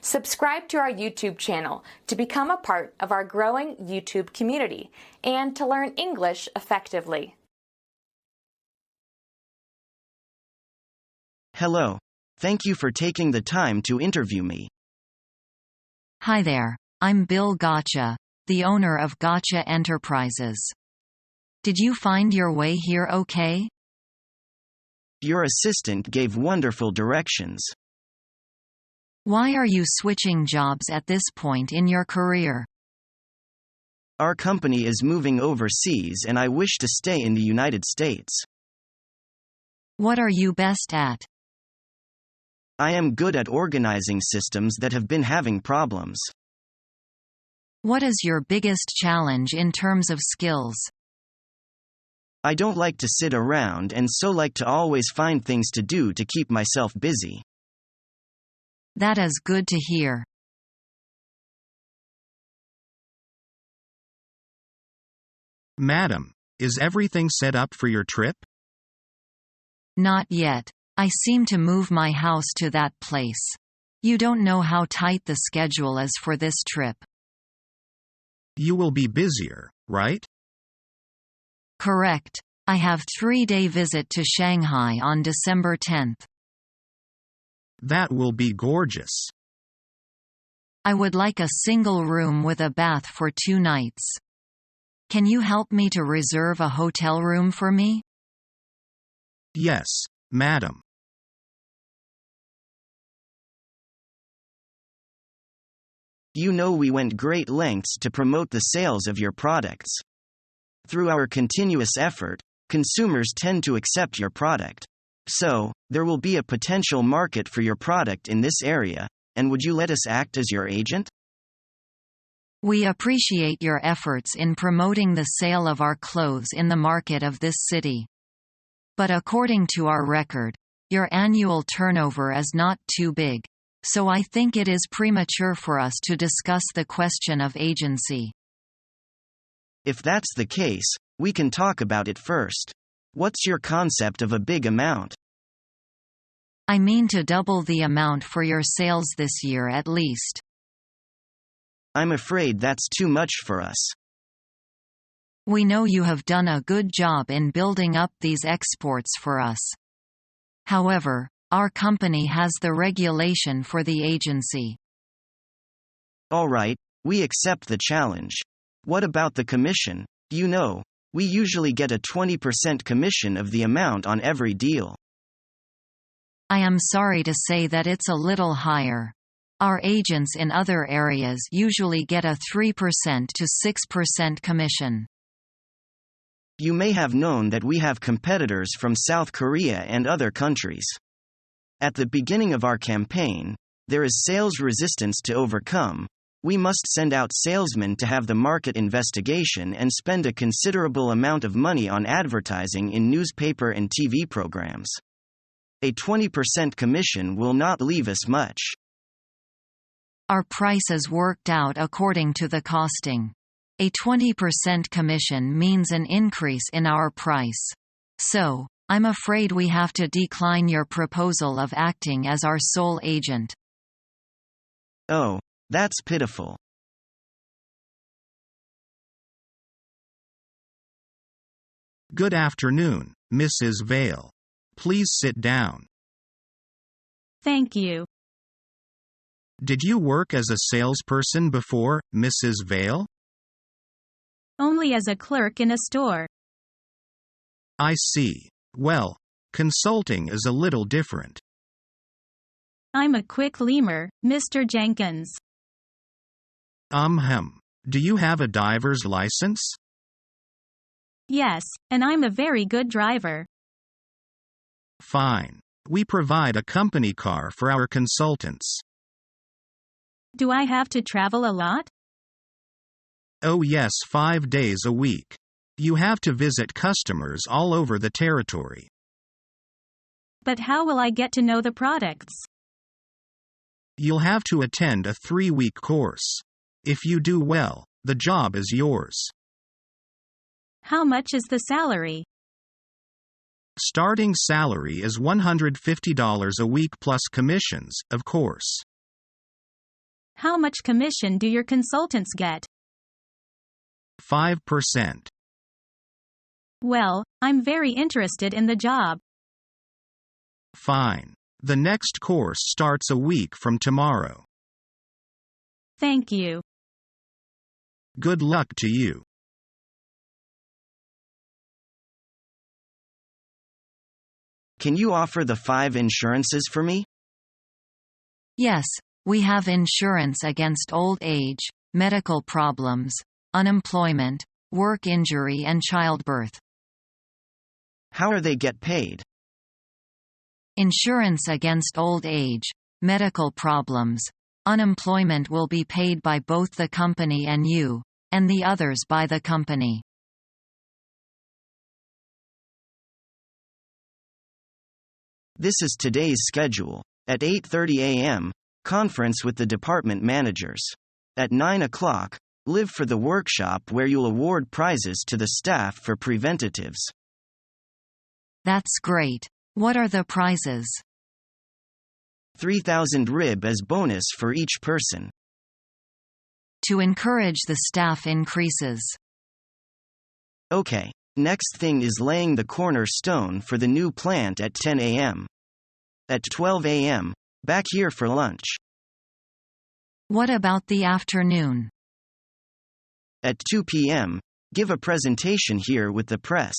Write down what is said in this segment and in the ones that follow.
Subscribe to our YouTube channel to become a part of our growing YouTube community and to learn English effectively. Hello. Thank you for taking the time to interview me. Hi there, I'm Bill Gotcha, the owner of Gotcha Enterprises. Did you find your way here okay? Your assistant gave wonderful directions. Why are you switching jobs at this point in your career? Our company is moving overseas and I wish to stay in the United States. What are you best at? I am good at organizing systems that have been having problems. What is your biggest challenge in terms of skills? I don't like to sit around and so like to always find things to do to keep myself busy. That is good to hear. Madam, is everything set up for your trip? Not yet. I seem to move my house to that place. You don't know how tight the schedule is for this trip. You will be busier, right? Correct. I have 3-day visit to Shanghai on December 10th. That will be gorgeous. I would like a single room with a bath for 2 nights. Can you help me to reserve a hotel room for me? Yes, madam. You know we went great lengths to promote the sales of your products. Through our continuous effort, consumers tend to accept your product. So, there will be a potential market for your product in this area, and would you let us act as your agent? We appreciate your efforts in promoting the sale of our clothes in the market of this city. But according to our record, your annual turnover is not too big, so I think it is premature for us to discuss the question of agency. If that's the case, we can talk about it first. What's your concept of a big amount? I mean to double the amount for your sales this year at least. I'm afraid that's too much for us. We know you have done a good job in building up these exports for us. However, our company has the regulation for the agency. All right, we accept the challenge. What about the commission? You know, we usually get a 20% commission of the amount on every deal. I am sorry to say that it's a little higher. Our agents in other areas usually get a 3% to 6% commission. You may have known that we have competitors from South Korea and other countries. At the beginning of our campaign, there is sales resistance to overcome. We must send out salesmen to have the market investigation and spend a considerable amount of money on advertising in newspaper and TV programs. A 20% commission will not leave us much. Our price is worked out according to the costing. A 20% commission means an increase in our price. So, I'm afraid we have to decline your proposal of acting as our sole agent. Oh, that's pitiful. Good afternoon, Mrs. Vale. Please sit down. Thank you. Did you work as a salesperson before, Mrs. Vale? Only as a clerk in a store. I see. Well, consulting is a little different. I'm a quick lemur, Mr. Jenkins. Do you have a driver's license? Yes, and I'm a very good driver. Fine. We provide a company car for our consultants. Do I have to travel a lot? Oh yes, 5 days a week. You have to visit customers all over the territory. But how will I get to know the products? You'll have to attend a 3-week course. If you do well, the job is yours. How much is the salary? Starting salary is $150 a week plus commissions, of course. How much commission do your consultants get? 5%. Well, I'm very interested in the job. Fine. The next course starts a week from tomorrow. Thank you. Good luck to you. Can you offer the 5 insurances for me? Yes, we have insurance against old age, medical problems, unemployment, work injury and childbirth. How are they get paid? Insurance against old age, medical problems, unemployment will be paid by both the company and you, and the others by the company. This is today's schedule. At 8:30 a.m., conference with the department managers. At 9 o'clock, live for the workshop where you'll award prizes to the staff for preventatives. That's great. What are the prizes? 3,000 rib as bonus for each person. To encourage the staff increases. Okay. Next thing is laying the cornerstone for the new plant at 10 a.m. At 12 a.m., back here for lunch. What about the afternoon? At 2 p.m., give a presentation here with the press.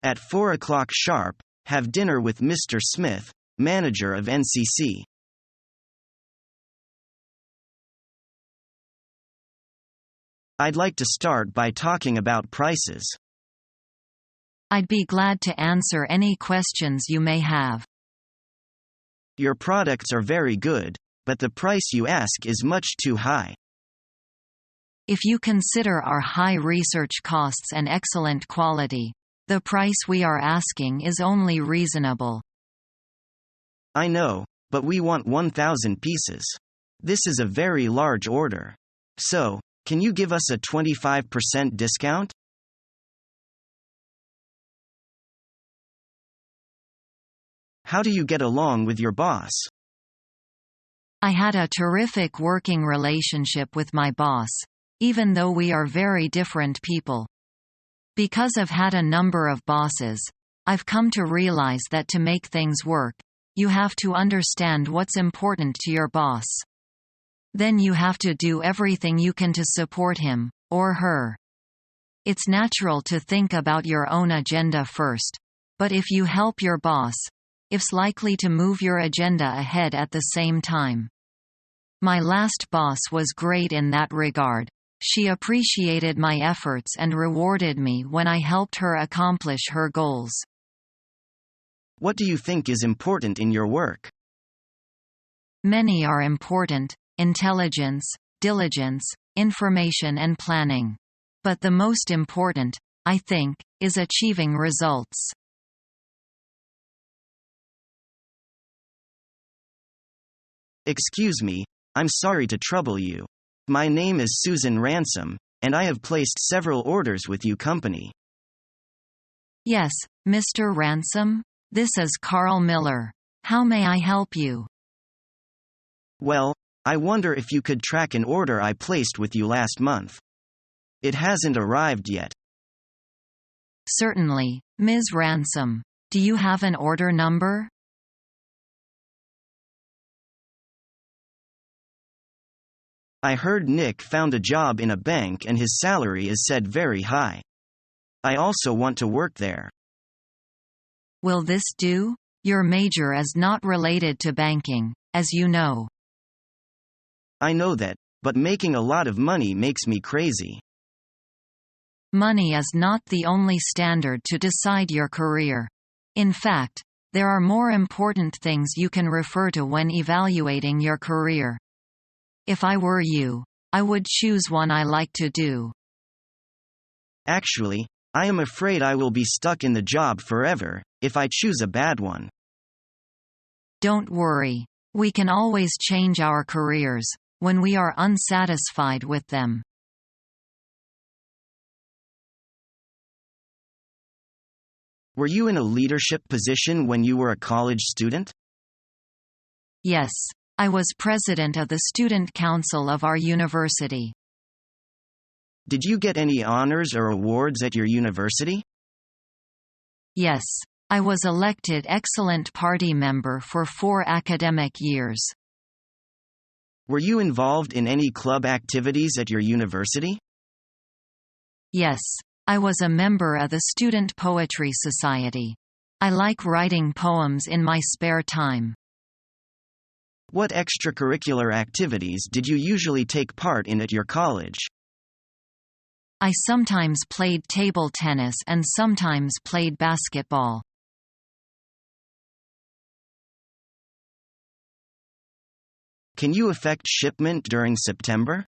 At 4 o'clock sharp, have dinner with Mr. Smith, manager of NCC. I'd like to start by talking about prices. I'd be glad to answer any questions you may have. Your products are very good, but the price you ask is much too high. If you consider our high research costs and excellent quality, the price we are asking is only reasonable. I know, but we want 1,000 pieces. This is a very large order. So, can you give us a 25% discount? How do you get along with your boss? I had a terrific working relationship with my boss, even though we are very different people. Because I've had a number of bosses, I've come to realize that to make things work, you have to understand what's important to your boss. Then you have to do everything you can to support him, or her. It's natural to think about your own agenda first, but if you help your boss, it's likely to move your agenda ahead at the same time. My last boss was great in that regard. She appreciated my efforts and rewarded me when I helped her accomplish her goals. What do you think is important in your work? Many are important: intelligence, diligence, information and planning. But the most important, I think, is achieving results. Excuse me, I'm sorry to trouble you. My name is Susan Ransom, and I have placed several orders with you company. Yes, Mr. Ransom? This is Carl Miller. How may I help you? Well, I wonder if you could track an order I placed with you last month. It hasn't arrived yet. Certainly, Ms. Ransom. Do you have an order number? I heard Nick found a job in a bank and his salary is said very high. I also want to work there. Will this do? Your major is not related to banking, as you know. I know that, but making a lot of money makes me crazy. Money is not the only standard to decide your career. In fact, there are more important things you can refer to when evaluating your career. If I were you, I would choose one I like to do. Actually, I am afraid I will be stuck in the job forever, if I choose a bad one. Don't worry. We can always change our careers when we are unsatisfied with them. Were you in a leadership position when you were a college student? Yes, I was president of the student council of our university. Did you get any honors or awards at your university? Yes. I was elected excellent party member for 4 academic years. Were you involved in any club activities at your university? Yes. I was a member of the Student Poetry Society. I like writing poems in my spare time. What extracurricular activities did you usually take part in at your college? I sometimes played table tennis and sometimes played basketball. Can you effect shipment during September?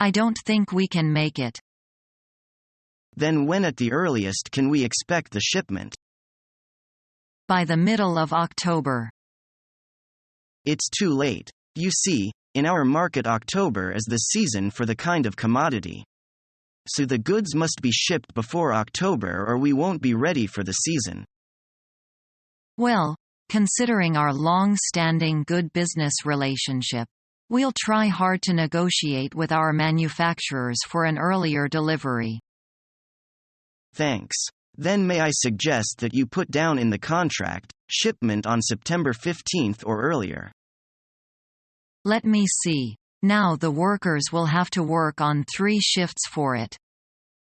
I don't think we can make it. Then when at the earliest can we expect the shipment? By the middle of October. It's too late. You see, in our market October is the season for the kind of commodity. So the goods must be shipped before October or we won't be ready for the season. Well, considering our long-standing good business relationship, we'll try hard to negotiate with our manufacturers for an earlier delivery. Thanks. Then may I suggest that you put down in the contract, shipment on September 15th or earlier. Let me see. Now the workers will have to work on 3 shifts for it.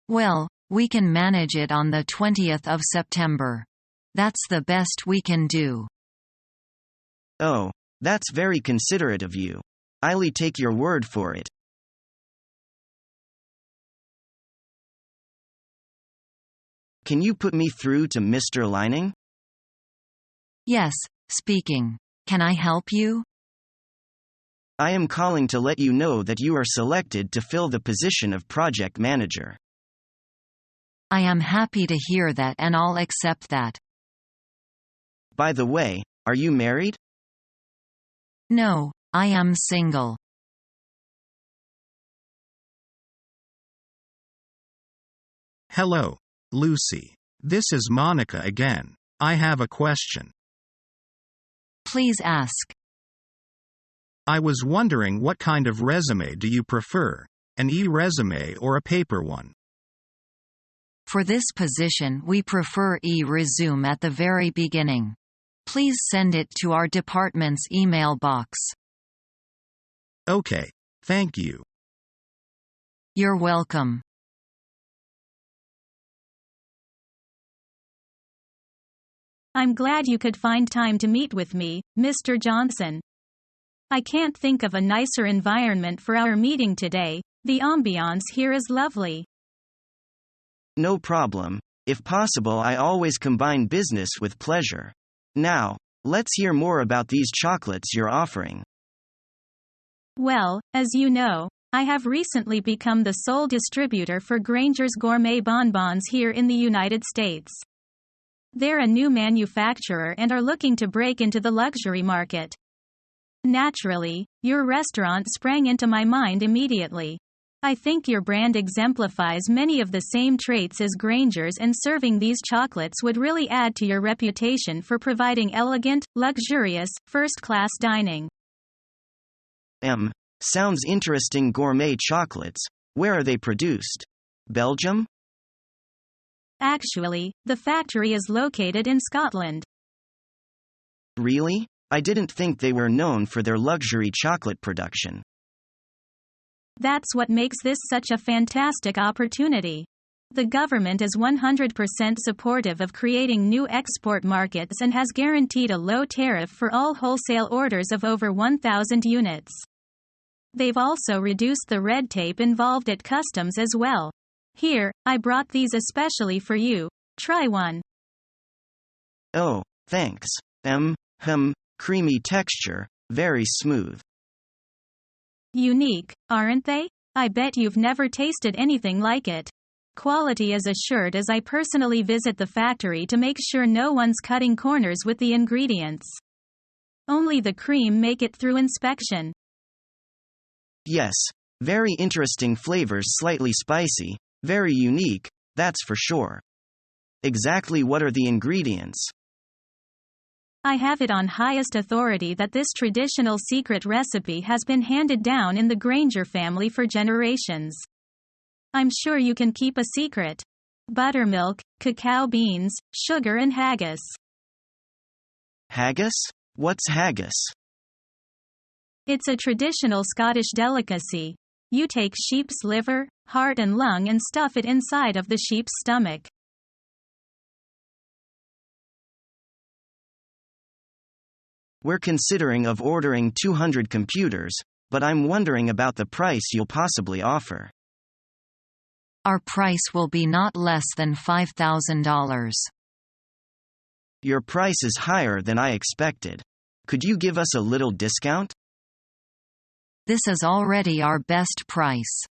Well, we can manage it on the 20th of September. That's the best we can do. Oh, that's very considerate of you. I'll take your word for it. Can you put me through to Mr. Lining? Yes, speaking. Can I help you? I am calling to let you know that you are selected to fill the position of project manager. I am happy to hear that and I'll accept that. By the way, are you married? No, I am single. Hello, Lucy. This is Monica again. I have a question. Please ask. I was wondering what kind of resume do you prefer, an e-resume or a paper one? For this position we prefer e-resume at the very beginning. Please send it to our department's email box. Okay, thank you. You're welcome. I'm glad you could find time to meet with me, Mr. Johnson. I can't think of a nicer environment for our meeting today. The ambiance here is lovely. No problem. If possible, I always combine business with pleasure. Now, let's hear more about these chocolates you're offering. Well, as you know, I have recently become the sole distributor for Granger's Gourmet Bonbons here in the United States. They're a new manufacturer and are looking to break into the luxury market. Naturally, your restaurant sprang into my mind immediately. I think your brand exemplifies many of the same traits as Granger's, and serving these chocolates would really add to your reputation for providing elegant, luxurious, first-class dining. Sounds interesting. Gourmet chocolates. Where are they produced? Belgium? Actually, the factory is located in Scotland. Really? I didn't think they were known for their luxury chocolate production. That's what makes this such a fantastic opportunity. The government is 100% supportive of creating new export markets and has guaranteed a low tariff for all wholesale orders of over 1,000 units. They've also reduced the red tape involved at customs as well. Here, I brought these especially for you. Try one. Oh, thanks. Creamy texture, very smooth. Unique, aren't they? I bet you've never tasted anything like it. Quality is assured as I personally visit the factory to make sure no one's cutting corners with the ingredients. Only the cream make it through inspection. Yes, very interesting flavors, slightly spicy, very unique, that's for sure. Exactly what are the ingredients? I have it on highest authority that this traditional secret recipe has been handed down in the Granger family for generations. I'm sure you can keep a secret. Buttermilk, cacao beans, sugar and haggis. Haggis? What's haggis? It's a traditional Scottish delicacy. You take sheep's liver, heart and lung and stuff it inside of the sheep's stomach. We're considering of ordering 200 computers, but I'm wondering about the price you'll possibly offer. Our price will be not less than $5,000. Your price is higher than I expected. Could you give us a little discount? This is already our best price.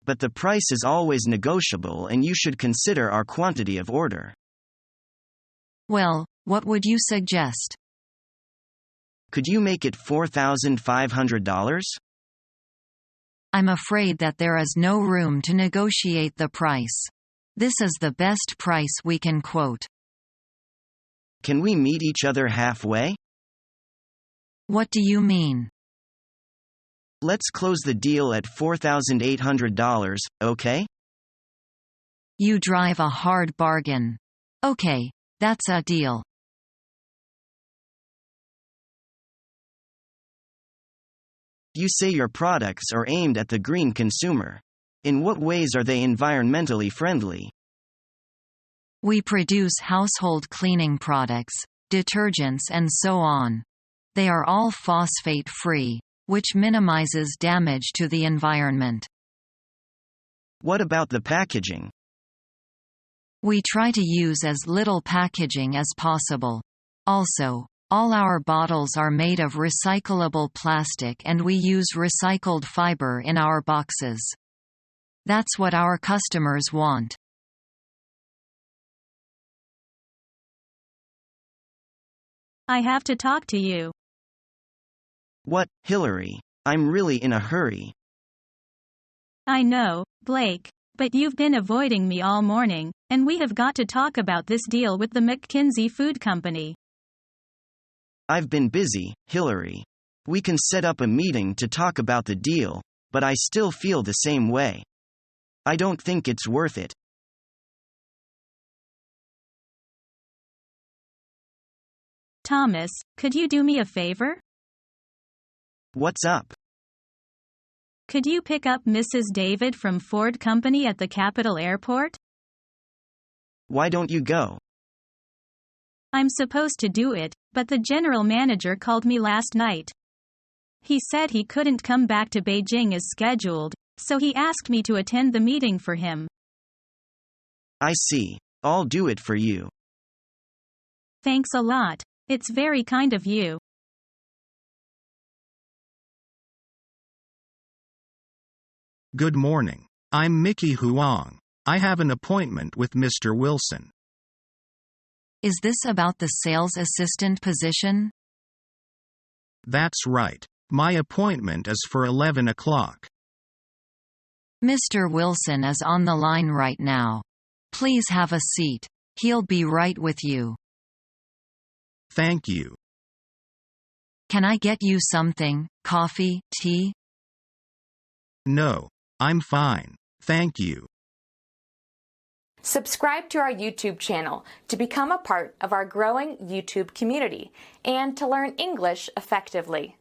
But the price is always negotiable and you should consider our quantity of order. Well, what would you suggest? Could you make it $4,500? I'm afraid that there is no room to negotiate the price. This is the best price we can quote. Can we meet each other halfway? What do you mean? Let's close the deal at $4,800, okay? You drive a hard bargain. Okay, that's a deal. You say your products are aimed at the green consumer. In what ways are they environmentally friendly? We produce household cleaning products, detergents and so on. They are all phosphate-free, which minimizes damage to the environment. What about the packaging? We try to use as little packaging as possible. Also, all our bottles are made of recyclable plastic and we use recycled fiber in our boxes. That's what our customers want. I have to talk to you. What, Hillary? I'm really in a hurry. I know, Blake, but you've been avoiding me all morning, and we have got to talk about this deal with the McKinsey Food Company. I've been busy, Hillary. We can set up a meeting to talk about the deal, but I still feel the same way. I don't think it's worth it. Thomas, could you do me a favor? What's up? Could you pick up Mrs. David from Ford Company at the Capitol Airport? Why don't you go? I'm supposed to do it, but the general manager called me last night. He said he couldn't come back to Beijing as scheduled, so he asked me to attend the meeting for him. I see. I'll do it for you. Thanks a lot. It's very kind of you. Good morning. I'm Mickey Huang. I have an appointment with Mr. Wilson. Is this about the sales assistant position? That's right. My appointment is for 11 o'clock. Mr. Wilson is on the line right now. Please have a seat. He'll be right with you. Thank you. Can I get you something, coffee, tea? No, I'm fine. Thank you. Subscribe to our YouTube channel to become a part of our growing YouTube community and to learn English effectively.